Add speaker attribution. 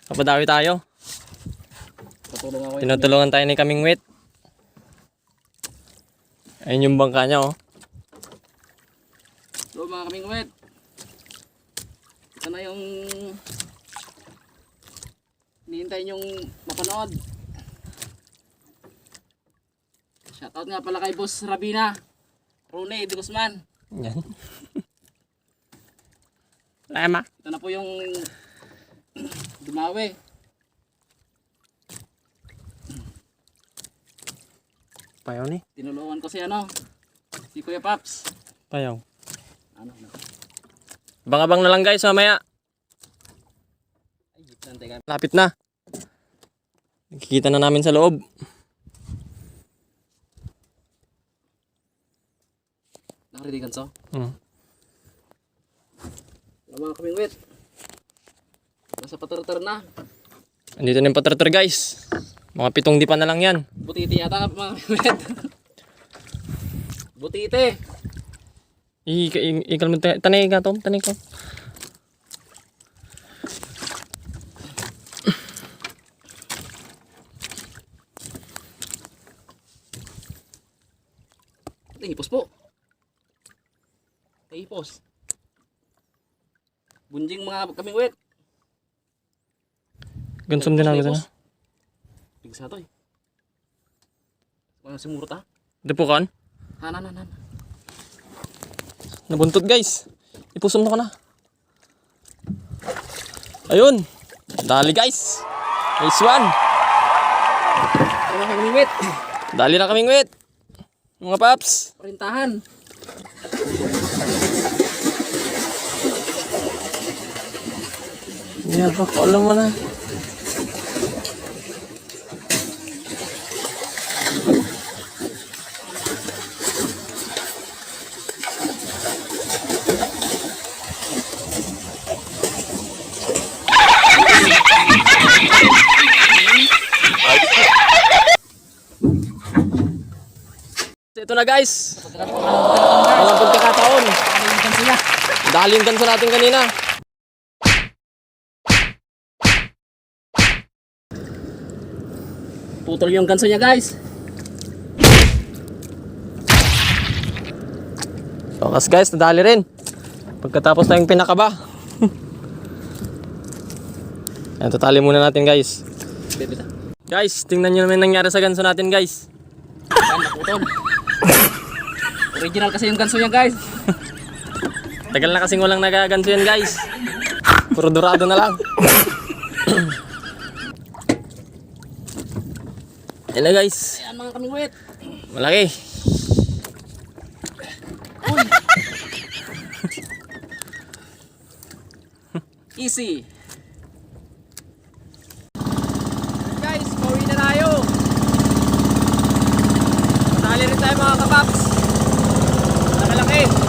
Speaker 1: Papadawi tayo.
Speaker 2: Patulong ako.
Speaker 1: Tinutulungan tayo ni Kaming Wit. Ayun yung bangka niya, oh.
Speaker 2: So mga Kaming Wit, ito na yung hinihintay nyong mapanood. Shoutout nga pala kay Boss Rabina Rune de Guzman.
Speaker 1: Yan. Lama.
Speaker 2: Ito na po yung dumawi.
Speaker 1: Payaw ni.
Speaker 2: Tinulungan ko si si Kuya Paps.
Speaker 1: Payaw.
Speaker 2: Ano?
Speaker 1: Abang-abang na lang guys mamaya.
Speaker 2: Ay, teka.
Speaker 1: Lapit na. Nakikita na namin sa loob.
Speaker 2: Nakaridigan so?
Speaker 1: Hmm.
Speaker 2: Mga Kaming Wit, nasa patar-tar na.
Speaker 1: Andito na yung patrator guys. Mga 7 dipa na lang yan.
Speaker 2: Butiti yata mga Kaming Wit. Butiti.
Speaker 1: Ikal mo tanay ka Tom, tanay ka.
Speaker 2: Hipos po. Hipos. Bunjing mga Kaming Wit.
Speaker 1: Gansum din ako na.
Speaker 2: Pigsa to eh. Mga simurot ha.
Speaker 1: Depukan.
Speaker 2: Hanan.
Speaker 1: Nabuntot guys. Ipusom na ko na. Ayun. Dali guys. Nice one.
Speaker 2: Mga Kaming Wit.
Speaker 1: Dali na Kaming Wit. Mga paps.
Speaker 2: Parintahan.
Speaker 1: Yan pa, alam mo na. Ito na guys. Mga pagkakataon. Dali yung ganso natin kanina.
Speaker 2: Putol yung ganso niya guys.
Speaker 1: Bakas guys, nadali rin. Pagkatapos tayong pinakaba. Ayan, tatali muna natin guys.
Speaker 2: Bebita.
Speaker 1: Guys, tingnan nyo naman nangyari sa ganso natin guys.
Speaker 2: Ayan, naputol. Original kasi yung ganso niya guys.
Speaker 1: Tagal na kasing walang nagaganso yan guys. Puro dorado na lang. Ayan na guys.
Speaker 2: Ayan mga Kaming Wit.
Speaker 1: Malaki.
Speaker 2: Easy. Guys, pauwi na tayo. Matali rin tayo mga kapaps. Malaki.